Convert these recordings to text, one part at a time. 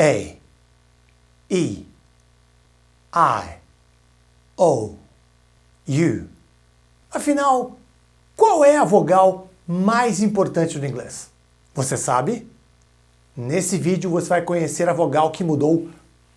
A, E, I, O, U. Afinal, qual é a vogal mais importante do inglês? Você sabe? Nesse vídeo você vai conhecer a vogal que mudou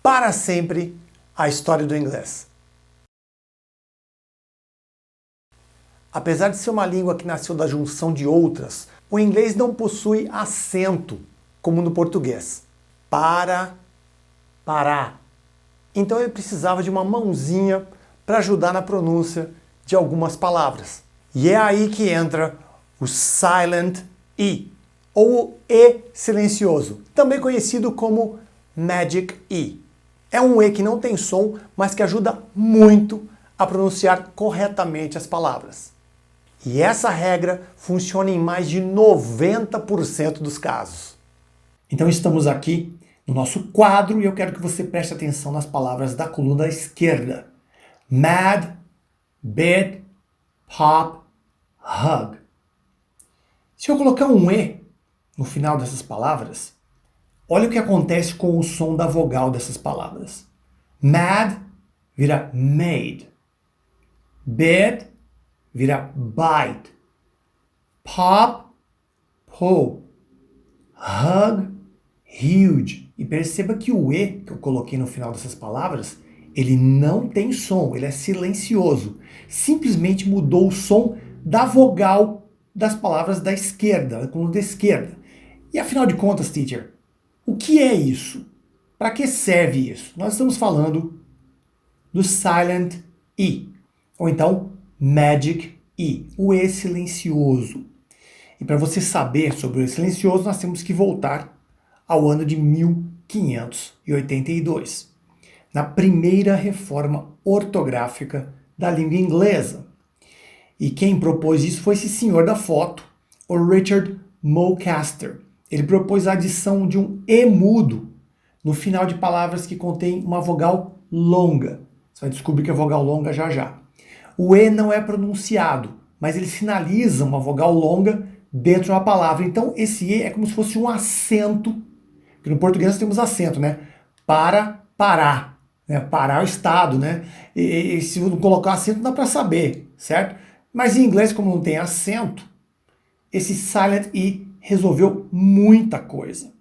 para sempre a história do inglês. Apesar de ser uma língua que nasceu da junção de outras, o inglês não possui acento, como no português. Parar. Então ele precisava de uma mãozinha para ajudar na pronúncia de algumas palavras. E é aí que entra o Silent E, ou E silencioso, também conhecido como Magic E. É um E que não tem som, mas que ajuda muito a pronunciar corretamente as palavras. E essa regra funciona em mais de 90% dos casos. Então estamos aqui no nosso quadro e eu quero que você preste atenção nas palavras da coluna esquerda. Mad, bid, pop, hug. Se eu colocar um E no final dessas palavras, olha o que acontece com o som da vogal dessas palavras. Mad vira made. Bid vira bite. Pop, pull. Hug, huge. E perceba que o E que eu coloquei no final dessas palavras, ele não tem som, ele é silencioso. Simplesmente mudou o som da vogal das palavras da esquerda, da coluna da esquerda. E afinal de contas, teacher, o que é isso? Para que serve isso? Nós estamos falando do Silent E, ou então Magic E, o E silencioso. E para você saber sobre o E silencioso, nós temos que voltar ao ano de 1582, na primeira reforma ortográfica da língua inglesa. E quem propôs isso foi esse senhor da foto, o Richard Mulcaster. Ele propôs a adição de um E mudo no final de palavras que contêm uma vogal longa. Você vai descobrir que é vogal longa já já. O E não é pronunciado, mas ele sinaliza uma vogal longa dentro de uma palavra. Então esse E é como se fosse um acento, porque no português nós temos acento, né? Parar, né? Parar o estado, né? E se não colocar acento não dá para saber, certo? Mas em inglês, como não tem acento, esse Silent E resolveu muita coisa.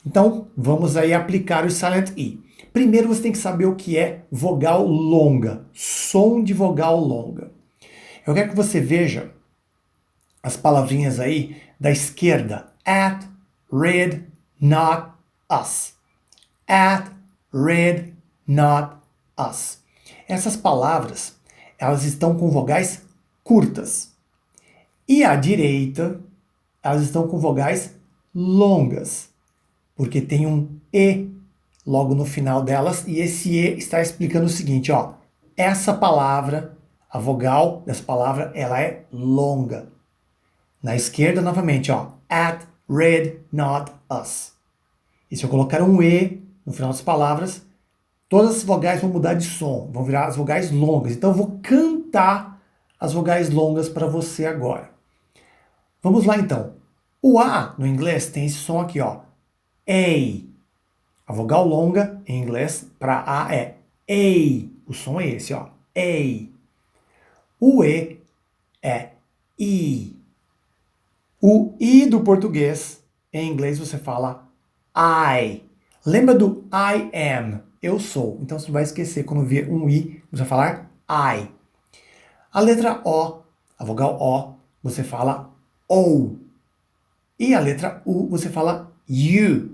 Então, vamos aí aplicar o Silent E. Primeiro você tem que saber o que é vogal longa, som de vogal longa. Eu quero que você veja as palavrinhas aí da esquerda. At, read, not, us. At, read, not, us. Essas palavras, elas estão com vogais curtas. E à direita, elas estão com vogais longas, porque tem um E logo no final delas, e esse E está explicando o seguinte, ó, essa palavra, a vogal dessa palavra, ela é longa. Na esquerda, novamente, ó, at, read, not, us. E se eu colocar um E no final das palavras, todas as vogais vão mudar de som, vão virar as vogais longas. Então eu vou cantar as vogais longas para você agora. Vamos lá então. O A no inglês tem esse som aqui, ó. A. A vogal longa em inglês para A é A. O som é esse, ó. A. O E é I. O I do português em inglês você fala I. Lembra do I am? Eu sou. Então você não vai esquecer quando ver um I, você vai falar I. A letra O, a vogal O, você fala O. E a letra U você fala U.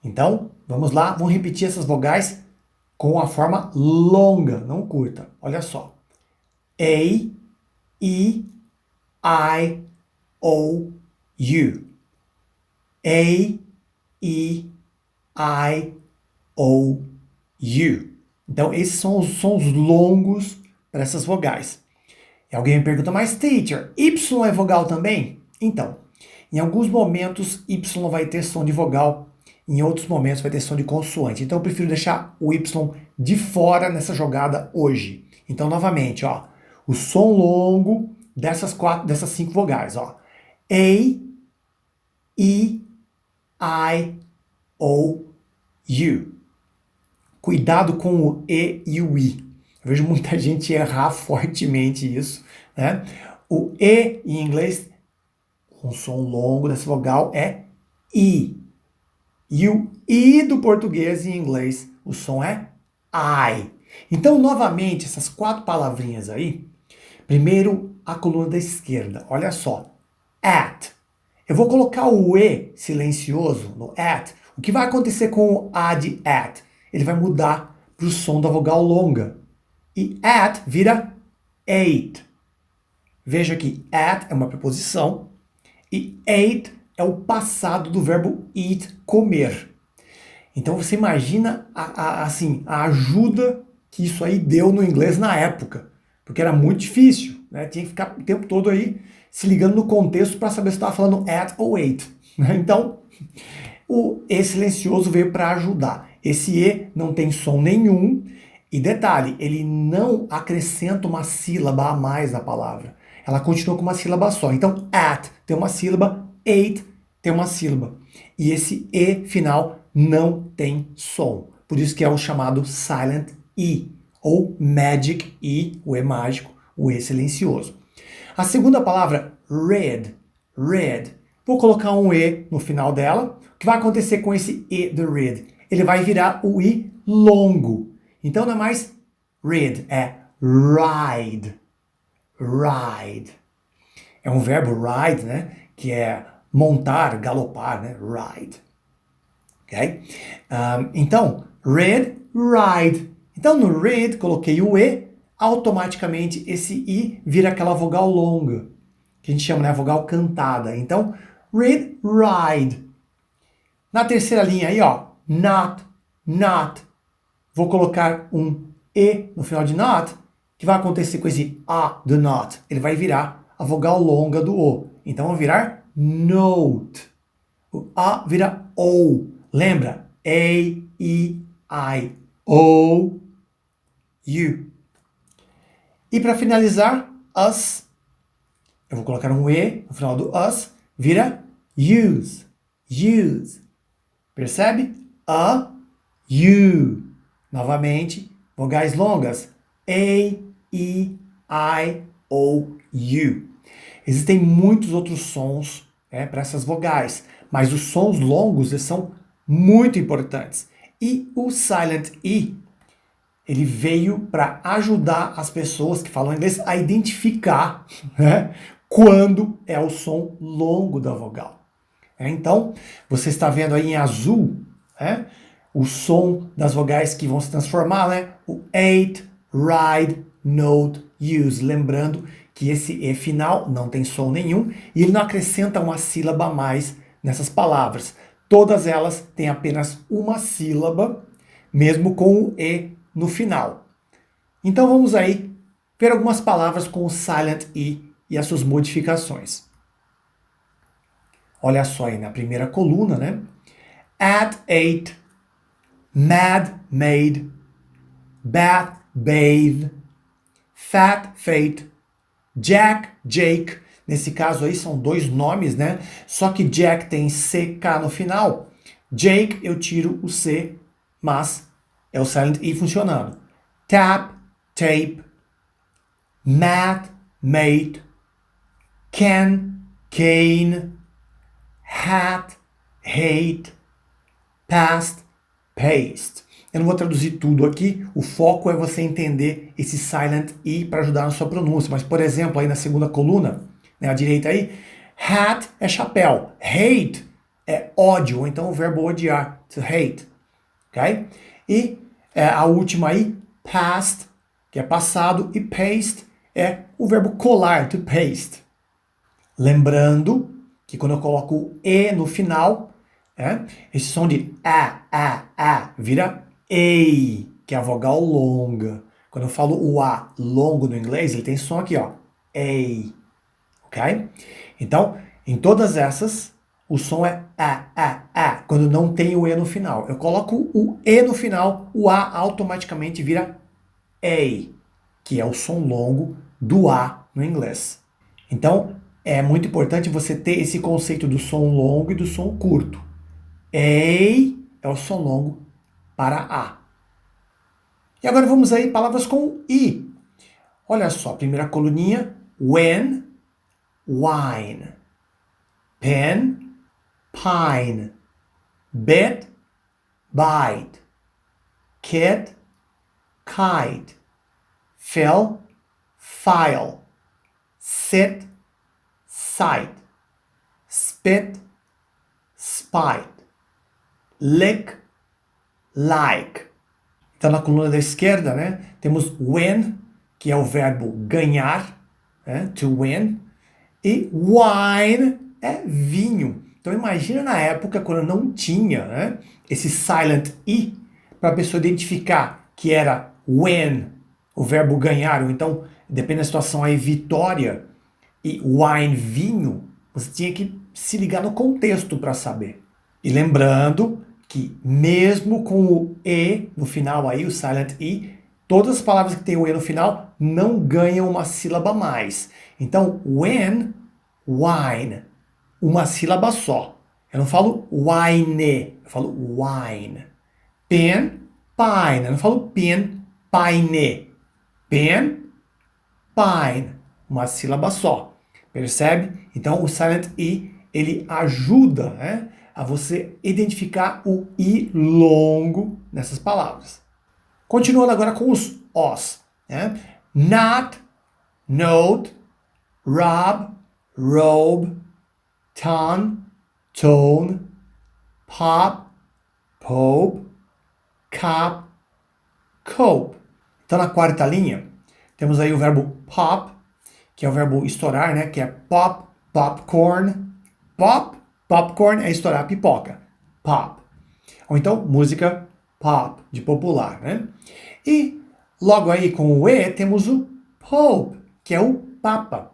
Então, vamos lá, vamos repetir essas vogais com a forma longa, não curta. Olha só. A, E, I, O, U. A, E, I, O, U. Então, esses são os sons longos para essas vogais. E alguém me pergunta, mas teacher, Y é vogal também? Então, em alguns momentos Y vai ter som de vogal, em outros momentos vai ter som de consoante. Então eu prefiro deixar o Y de fora nessa jogada hoje. Então novamente, ó, o som longo dessas 5 vogais, ó. A, E, I, ou you. Cuidado com o E e o I. Eu vejo muita gente errar fortemente isso, né? O E em inglês, com som longo dessa vogal, é I. E o I do português em inglês, o som é I. Então, novamente, essas 4 palavrinhas aí. Primeiro, a coluna da esquerda. Olha só. At. Eu vou colocar o E silencioso no at. O que vai acontecer com o A de at? Ele vai mudar para o som da vogal longa. E at vira ate. Veja que at é uma preposição e ate é o passado do verbo eat, comer. Então você imagina a ajuda que isso aí deu no inglês na época, porque era muito difícil, né? Tinha que ficar o tempo todo aí se ligando no contexto para saber se estava falando at ou ate, né? Então, o E silencioso veio para ajudar. Esse E não tem som nenhum e detalhe, ele não acrescenta uma sílaba a mais na palavra. Ela continua com uma sílaba só. Então, at tem uma sílaba, ate tem uma sílaba. E esse E final não tem som. Por isso que é o chamado silent E, ou magic E, o E mágico, o E silencioso. A segunda palavra, red, red. Vou colocar um E no final dela. O que vai acontecer com esse E do red? Ele vai virar o I longo. Então não é mais read, é ride. Ride. É um verbo ride, né? Que é montar, galopar, né? Ride. Ok? Então, read, ride. Então, no read, coloquei o E, automaticamente esse I vira aquela vogal longa, que a gente chama, né? Vogal cantada. Então, read, ride. Na terceira linha aí, ó, not, not. Vou colocar um E no final de not. O que vai acontecer com esse A do not? Ele vai virar a vogal longa do O. Então, vai virar note. O A vira O. Lembra? A, E, I, O, U. E para finalizar, us. Eu vou colocar um E no final do us. Vira use. Use. Percebe? A, U. Novamente, vogais longas. A, E, I, O, U. Existem muitos outros sons para essas vogais, mas os sons longos eles são muito importantes. E o silent E, ele veio para ajudar as pessoas que falam inglês a identificar, né, quando é o som longo da vogal. Então, você está vendo aí em azul, né, o som das vogais que vão se transformar, né? O ate, ride, note, use. Lembrando que esse E final não tem som nenhum e ele não acrescenta uma sílaba a mais nessas palavras. Todas elas têm apenas uma sílaba, mesmo com o E no final. Então vamos aí ver algumas palavras com o silent E as suas modificações. Olha só aí na primeira coluna, né? At, ate, mad, made, bath, bathe, fat, fate, Jack, Jake. Nesse caso aí são 2 nomes, né? Só que Jack tem CK no final. Jake eu tiro o C, mas é o silent E funcionando. Tap, tape, mat, mate, can, cane, hat, hate, past, paste. Eu não vou traduzir tudo aqui, o foco é você entender esse silent E para ajudar na sua pronúncia. Mas, por exemplo, aí na segunda coluna, né, à direita aí, hat é chapéu, hate é ódio, ou então o verbo odiar, to hate, ok? E a última aí, past, que é passado, e paste é o verbo colar, to paste. Lembrando que quando eu coloco o E no final, esse som de a vira ei, que é a vogal longa. Quando eu falo o A longo no inglês, ele tem som aqui, ó, ei, ok? Então, em todas essas, o som é a, quando não tem o E no final. Eu coloco o E no final, o A automaticamente vira ei, que é o som longo do A no inglês. Então, é muito importante você ter esse conceito do som longo e do som curto. Ei é o som longo para A. E agora vamos aí palavras com I. Olha só, primeira coluninha, when, wine, pen, pine, bed, bite, kid, kite, fill, file, sit, sight, spit, spite, lick, like. Então na coluna da esquerda, né, temos win, que é o verbo ganhar, né, to win, e wine é vinho. Então imagina na época quando não tinha, né, esse silent I para a pessoa identificar que era win, o verbo ganhar, ou então, depende da situação aí, vitória, e wine, vinho, você tinha que se ligar no contexto para saber. E lembrando que mesmo com o E no final aí, o silent I, todas as palavras que tem o E no final não ganham uma sílaba a mais. Então, when, wine, uma sílaba só. Eu não falo wine, eu falo wine. Pen, pine, eu não falo pen, pine. Pen, pine, uma sílaba só. Percebe? Então, o silent I, ele ajuda, né, a você identificar o I longo nessas palavras. Continuando agora com os Os. Né? Not, note, rob, robe, ton, tone, pop, pope, cop, cope. Então na quarta linha, temos aí o verbo pop, que é o verbo estourar, né? Que é pop, popcorn. Pop, popcorn é estourar pipoca. Pop. Ou então, música pop, de popular, né? E logo aí com o E temos o Pope, que é o Papa.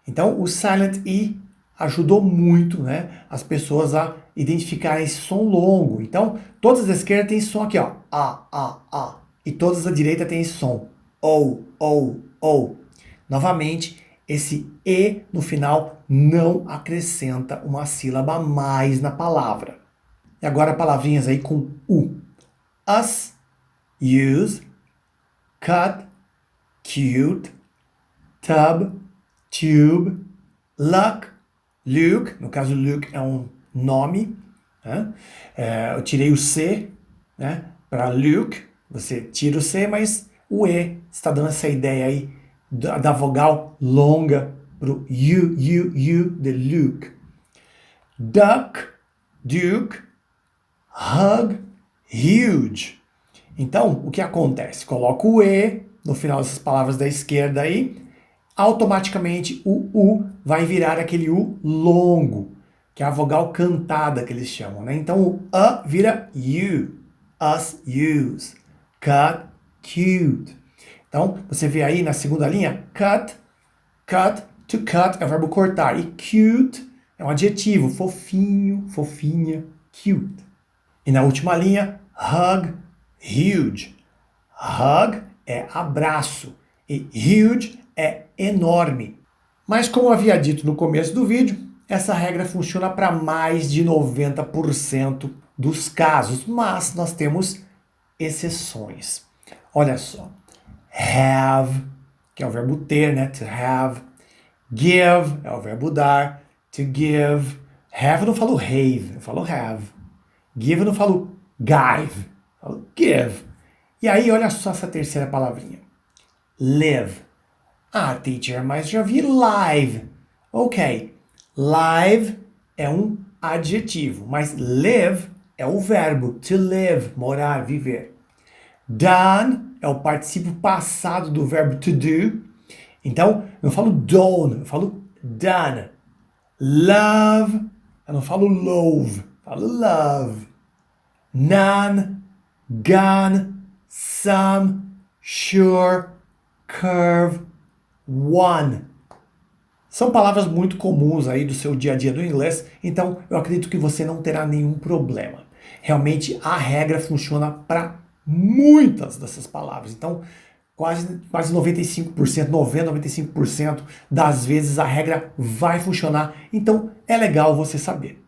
Então, o silent I ajudou muito, né, as pessoas a identificarem esse som longo. Então, todas as esquerdas têm esse som aqui, ó. A. E todas à direita têm esse som. O. Novamente, esse E no final não acrescenta uma sílaba a mais na palavra. E agora palavrinhas aí com U. Us, use, cut, cute, tub, tube, luck, Luke. No caso, Luke é um nome. Né? Eu tirei o C, né, para Luke. Você tira o C, mas o E está dando essa ideia aí da vogal longa para o U, de Luke. Duck, Duke, hug, huge. Então, o que acontece? Coloco o E no final dessas palavras da esquerda aí, automaticamente o U vai virar aquele U longo, que é a vogal cantada que eles chamam, né? Então o A vira U, us, use, cut, cute. Então, você vê aí na segunda linha, cut, to cut é o verbo cortar, e cute é um adjetivo, fofinho, fofinha, cute. E na última linha, hug, huge. Hug é abraço e huge é enorme. Mas como eu havia dito no começo do vídeo, essa regra funciona para mais de 90% dos casos, mas nós temos exceções. Olha só. Have, que é o verbo ter, né? To have. Give é o verbo dar. To give. Have eu não falo have, eu falo have. Give eu não falo give, eu falo give. E aí, olha só essa terceira palavrinha. Live. Ah, teacher, mas já vi live. Ok. Live é um adjetivo, mas live é o verbo. To live, morar, viver. Done é o particípio passado do verbo to do. Então, eu não falo done, eu falo done. Love, eu não falo love, eu falo love. None, gone, some, sure, curve, one. São palavras muito comuns aí do seu dia a dia do inglês, então eu acredito que você não terá nenhum problema. Realmente a regra funciona para muitas dessas palavras. Então, quase 95%, 95% das vezes a regra vai funcionar. Então, é legal você saber.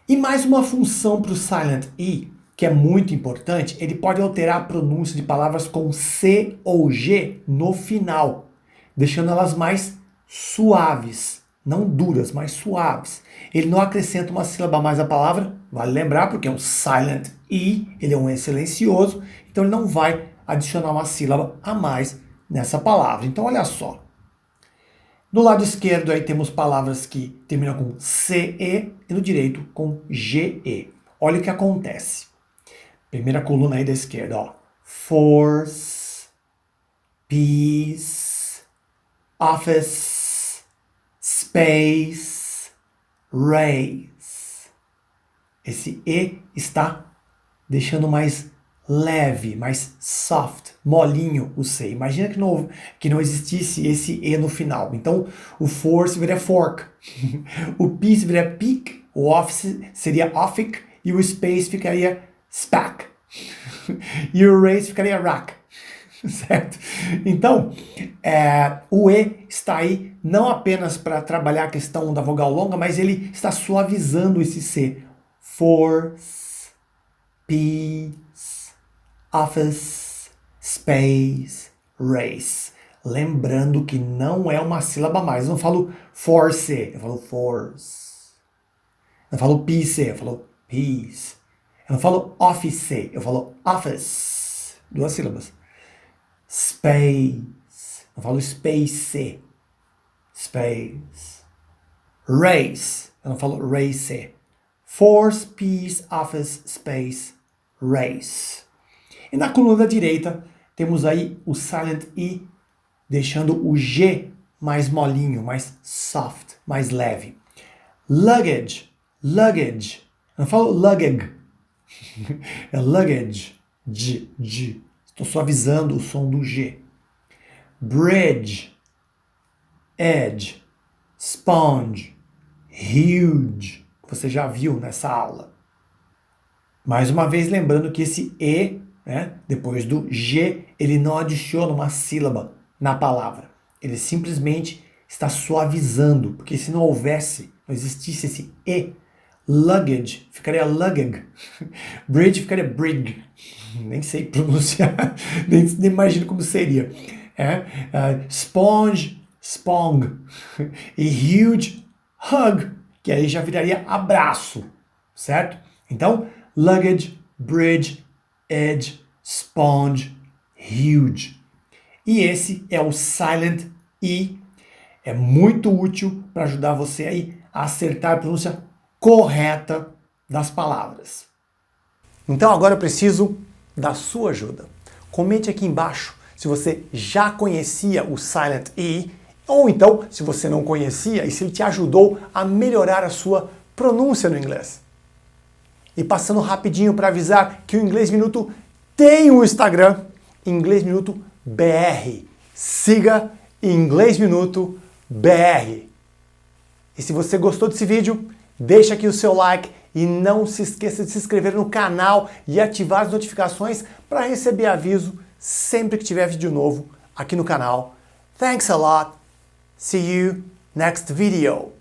E mais uma função para o silent E, que é muito importante, ele pode alterar a pronúncia de palavras com C ou G no final, deixando elas mais suaves, não duras, mas suaves. Ele não acrescenta uma sílaba a mais à palavra, vale lembrar, porque é um silent E, ele é um E silencioso, então ele não vai adicionar uma sílaba a mais nessa palavra. Então olha só. Do lado esquerdo aí temos palavras que terminam com CE e no direito com GE. Olha o que acontece. Primeira coluna aí da esquerda, ó. Force, peace, office, space, race. Esse E está deixando mais leve, mais soft, molinho o C. Imagina que não existisse esse E no final. Então, o force viraria fork, o peace viraria peak, o office seria offic e o space ficaria spack. E o race ficaria rack. Certo? Então, o E está aí não apenas para trabalhar a questão da vogal longa, mas ele está suavizando esse C. Force, peace, office, space, race. Lembrando que não é uma sílaba a mais. Eu não falo force, eu falo force. Eu não falo peace, eu falo peace. Eu não falo office, eu falo office. 2 sílabas. Space. Eu falo space. Space. Race. Eu não falo race. Force, peace, office, space, race. E na coluna da direita temos aí o silent E, deixando o G mais molinho, mais soft, mais leve. Luggage, luggage. Eu não falo luggage. É luggage. G. Estou suavizando o som do G. Bridge, edge, sponge, huge. Você já viu nessa aula. Mais uma vez lembrando que esse E, né, depois do G, ele não adiciona uma sílaba na palavra. Ele simplesmente está suavizando, porque se não existisse esse E, luggage ficaria luggage, bridge ficaria brig, nem sei pronunciar, nem imagino como seria. Sponge, spong, e huge, hug, que aí já viraria abraço, certo? Então, luggage, bridge, edge, sponge, huge. E esse é o silent E. É muito útil para ajudar você aí a acertar a pronúncia correta das palavras. Então agora eu preciso da sua ajuda. Comente aqui embaixo se você já conhecia o silent E, ou então, se você não conhecia e se ele te ajudou a melhorar a sua pronúncia no inglês. E passando rapidinho para avisar que o Inglês Minuto tem um Instagram, Inglês Minuto BR. Siga Inglês Minuto BR. E se você gostou desse vídeo, deixa aqui o seu like e não se esqueça de se inscrever no canal e ativar as notificações para receber aviso sempre que tiver vídeo novo aqui no canal. Thanks a lot. See you next video.